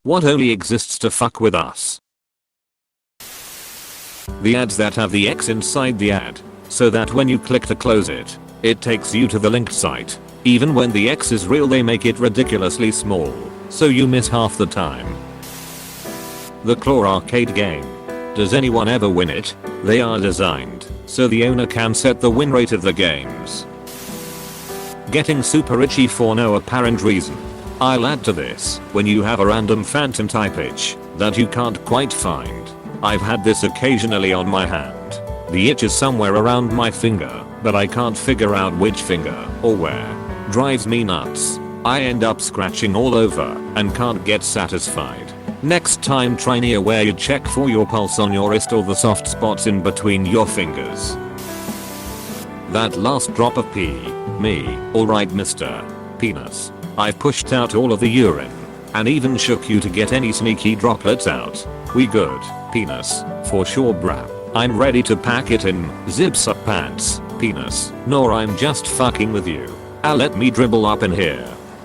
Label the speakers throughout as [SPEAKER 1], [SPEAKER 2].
[SPEAKER 1] What only exists to fuck with us? The ads that have the X inside the ad, so that when you click to close it, it takes you to the linked site. Even when the X is real, they make it ridiculously small, so you miss half the time. The Claw arcade game. Does anyone ever win it? They are designed so the owner can set the win rate of the games. Getting super itchy for no apparent reason. I'll add to this, when you have a random phantom type itch that you can't quite find. I've had this occasionally on my hand. The itch is somewhere around my finger, but I can't figure out which finger or where. Drives me nuts. I end up scratching all over and can't get satisfied. Next time try near where you check for your pulse on your wrist or the soft spots in between your fingers. That last drop of pee. Me. Alright Mr. Penis. I've pushed out all of the urine and even shook you to get any sneaky droplets out. We good. Penis. For sure brah. I'm ready to pack it in zips up pants. Penis. Nor I'm just fucking with you. Let me dribble up in here.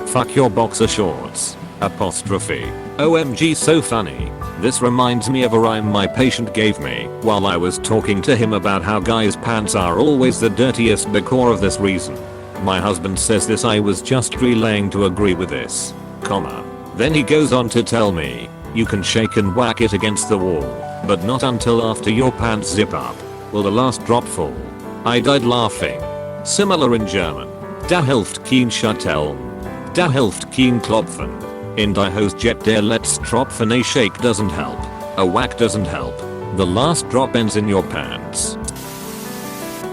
[SPEAKER 1] Fuck your boxer shorts. Apostrophe. OMG so funny. This reminds me of a rhyme my patient gave me while I was talking to him about how guys' pants are always the dirtiest because of this reason. My husband says this, I was just relaying to agree with this, comma. Then he goes on to tell me, you can shake and whack it against the wall, but not until after your pants zip up. Will the last drop fall? I died laughing. Similar in German. Da hilft kein Shutteln. Da hilft kein Klopfen. In die Hose jet der let's Tropfen, a shake doesn't help. A whack doesn't help. The last drop ends in your pants.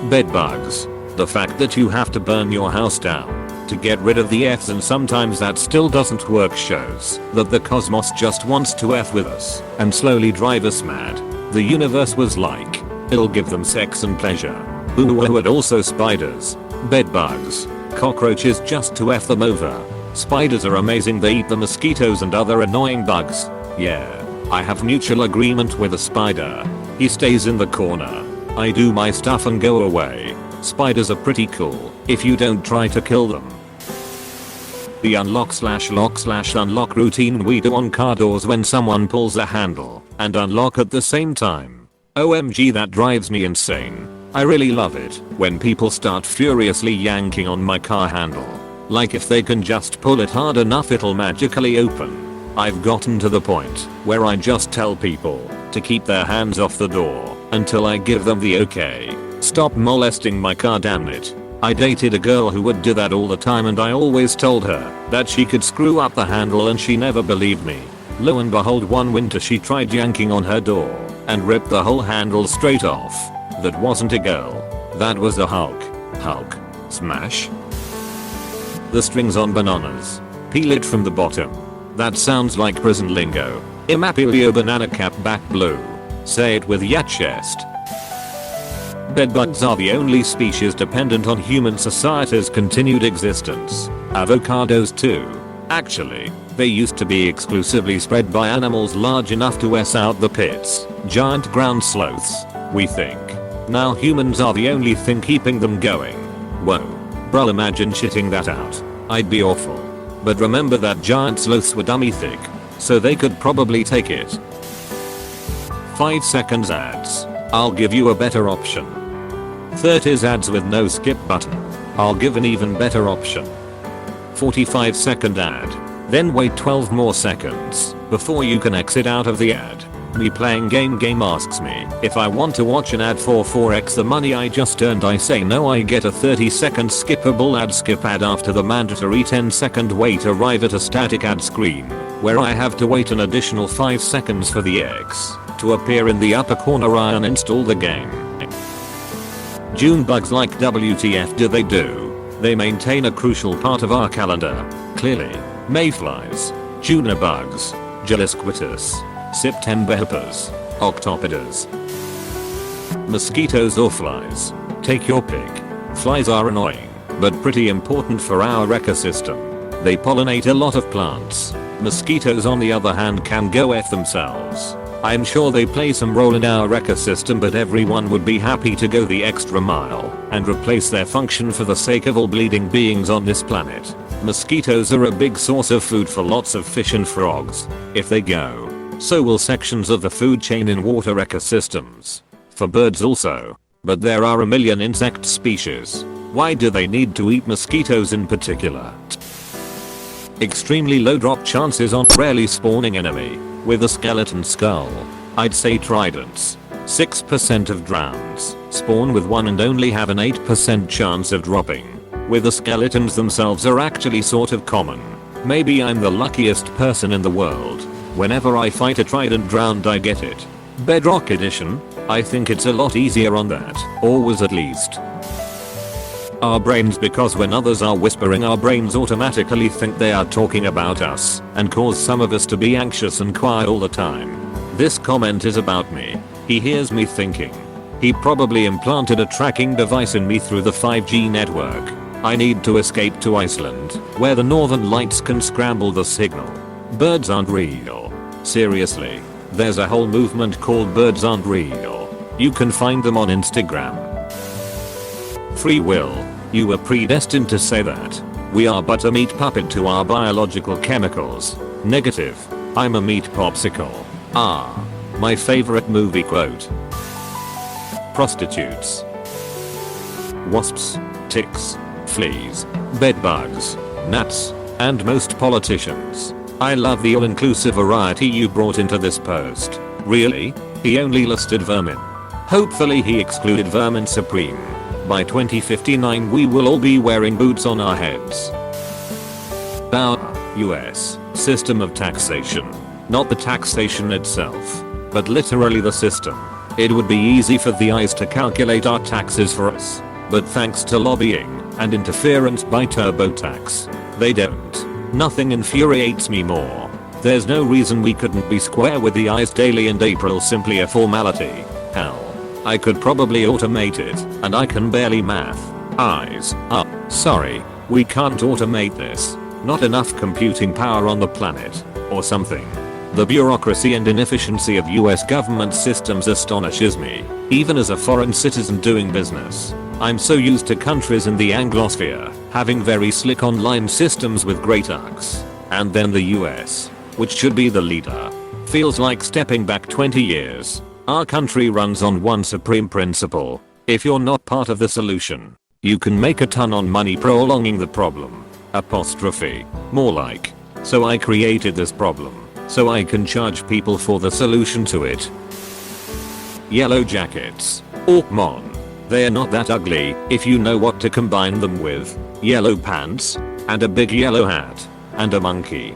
[SPEAKER 1] Bed bugs. The fact that you have to burn your house down to get rid of the F's and sometimes that still doesn't work shows that the cosmos just wants to F with us and slowly drive us mad. The universe was like, it'll give them sex and pleasure. Ooh, and also spiders, bed bugs, cockroaches just to F them over. Spiders are amazing, they eat the mosquitoes and other annoying bugs. Yeah, I have mutual agreement with a spider. He stays in the corner. I do my stuff and go away. Spiders are pretty cool if you don't try to kill them. The unlock/lock/unlock routine we do on car doors when someone pulls a handle and unlock at the same time. OMG, that drives me insane. I really love it when people start furiously yanking on my car handle. Like if they can just pull it hard enough it'll magically open. I've gotten to the point where I just tell people to keep their hands off the door until I give them the okay. Stop molesting my car, damn it. I dated a girl who would do that all the time and I always told her that she could screw up the handle and she never believed me. Lo and behold, one winter she tried yanking on her door and ripped the whole handle straight off. That wasn't a girl. That was a Hulk. Hulk. Smash. The strings on bananas. Peel it from the bottom. That sounds like prison lingo. Imapilio banana cap back blue. Say it with your chest. Bedbugs are the only species dependent on human society's continued existence. Avocados too. Actually, they used to be exclusively spread by animals large enough to S out the pits. Giant ground sloths, we think. Now humans are the only thing keeping them going. Whoa. Bro, imagine shitting that out. I'd be awful. But remember that giant sloths were dummy thick, so they could probably take it. 5 seconds ads. I'll give you a better option. 30s ads with no skip button. I'll give an even better option. 45-second ad. Then wait 12 more seconds before you can exit out of the ad. Me playing game asks me if I want to watch an ad for 4x the money I just earned. I say no. I get a 30-second skippable ad skip ad after the mandatory 10-second wait. Arrive at a static ad screen where I have to wait an additional 5 seconds for the X to appear in the upper corner. I uninstall the game. June bugs, like WTF do they do? They maintain a crucial part of our calendar. Clearly. Mayflies. Juna bugs. Gelisquitus. September hippos. Octopodes. Mosquitoes or flies. Take your pick. Flies are annoying, but pretty important for our ecosystem. They pollinate a lot of plants. Mosquitoes on the other hand can go F themselves. I'm sure they play some role in our ecosystem, but everyone would be happy to go the extra mile and replace their function for the sake of all bleeding beings on this planet. Mosquitoes are a big source of food for lots of fish and frogs. If they go, so will sections of the food chain in water ecosystems. For birds also. But there are a million insect species. Why do they need to eat mosquitoes in particular? Extremely low drop chances on rarely spawning enemy with a skeleton skull. I'd say tridents. 6% of drowns spawn with one and only have an 8% chance of dropping. With the skeletons themselves are actually sort of common. Maybe I'm the luckiest person in the world. Whenever I fight a trident drowned I get it. Bedrock edition, I think it's a lot easier on that, always at least. Our brains, because when others are whispering our brains automatically think they are talking about us and cause some of us to be anxious and quiet all the time. This comment is about me. He hears me thinking. He probably implanted a tracking device in me through the 5G network. I need to escape to Iceland, where the northern lights can scramble the signal. Birds aren't real. Seriously. There's a whole movement called Birds Aren't Real. You can find them on Instagram. Free will. You were predestined to say that. We are but a meat puppet to our biological chemicals. Negative. I'm a meat popsicle. Ah. My favorite movie quote. Prostitutes. Wasps. Ticks. Fleas. Bedbugs. Gnats. And most politicians. I love the all-inclusive variety you brought into this post. Really? He only listed vermin. Hopefully he excluded vermin supreme. By 2059 we will all be wearing boots on our heads. Our US system of taxation. Not the taxation itself, but literally the system. It would be easy for the eyes to calculate our taxes for us. But thanks to lobbying and interference by TurboTax, they don't. Nothing infuriates me more. There's no reason we couldn't be square with the eyes daily and April simply a formality. Hell, I could probably automate it, and I can barely math. Eyes. Sorry, we can't automate this. Not enough computing power on the planet. Or something. The bureaucracy and inefficiency of US government systems astonishes me, even as a foreign citizen doing business. I'm so used to countries in the Anglosphere having very slick online systems with great UX. And then the US, which should be the leader, feels like stepping back 20 years. Our country runs on one supreme principle. If you're not part of the solution, you can make a ton on money prolonging the problem. Apostrophe. More like. So I created this problem, so I can charge people for the solution to it. Yellow jackets. Orkmon. They're not that ugly if you know what to combine them with. Yellow pants, and a big yellow hat, and a monkey.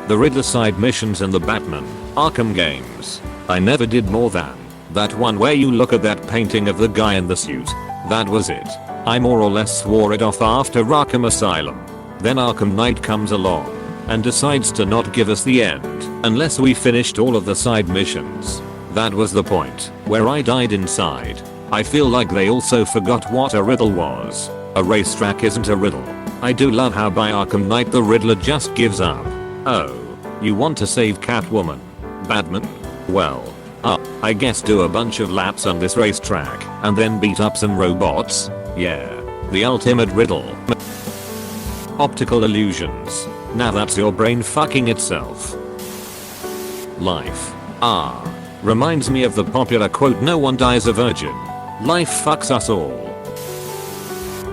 [SPEAKER 1] The Riddler side missions in the Batman Arkham games. I never did more than that one where you look at that painting of the guy in the suit. That was it. I more or less swore it off after Arkham Asylum. Then Arkham Knight comes along and decides to not give us the end unless we finished all of the side missions. That was the point where I died inside. I feel like they also forgot what a riddle was. A racetrack isn't a riddle. I do love how by Arkham Knight the Riddler just gives up. Oh, you want to save Catwoman? Batman? Well, I guess do a bunch of laps on this racetrack and then beat up some robots? Yeah, the ultimate riddle. Optical illusions. Now that's your brain fucking itself. Life. Reminds me of the popular quote, no one dies a virgin. Life fucks us all.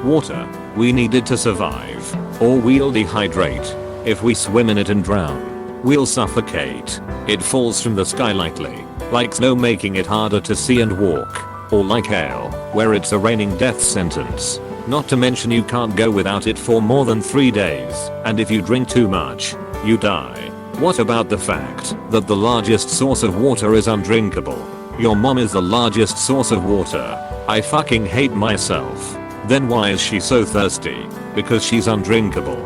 [SPEAKER 1] Water. We need it to survive, or we'll dehydrate. If we swim in it and drown, we'll suffocate. It falls from the sky lightly, like snow, making it harder to see and walk. Or like hail, where it's a raining death sentence. Not to mention you can't go without it for more than 3 days, and if you drink too much, you die. What about the fact that the largest source of water is undrinkable? Your mom is the largest source of water. I fucking hate myself. Then why is she so thirsty? Because she's undrinkable.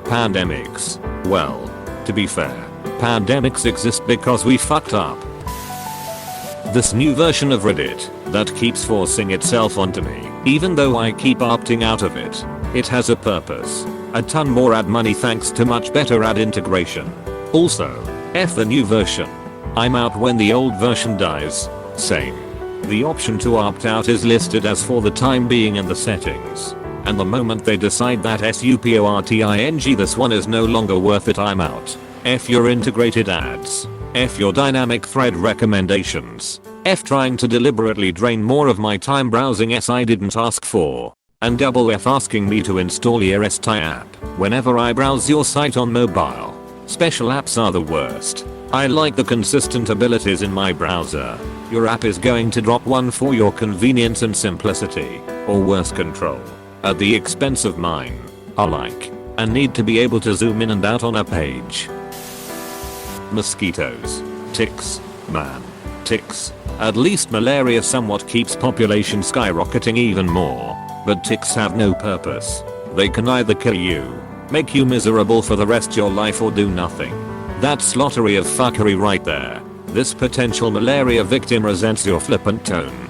[SPEAKER 1] Pandemics. Well, to be fair, pandemics exist because we fucked up. This new version of Reddit that keeps forcing itself onto me, even though I keep opting out of it. It has a purpose. A ton more ad money thanks to much better ad integration. Also, F the new version. I'm out when the old version dies. Same. The option to opt out is listed as for the time being in the settings. And the moment they decide that SUPORTING this one is no longer worth it, I'm out. F your integrated ads. F your dynamic thread recommendations. F trying to deliberately drain more of my time browsing s I didn't ask for. And double F asking me to install your STI app whenever I browse your site on mobile. Special apps are the worst. I like the consistent abilities in my browser. Your app is going to drop one for your convenience and simplicity, or worse, control, at the expense of mine. I like and need to be able to zoom in and out on a page. Mosquitoes. Ticks. Man. Ticks. At least malaria somewhat keeps population skyrocketing even more. But ticks have no purpose. They can either kill you, make you miserable for the rest of your life, or do nothing. That's lottery of fuckery right there. This potential malaria victim resents your flippant tone.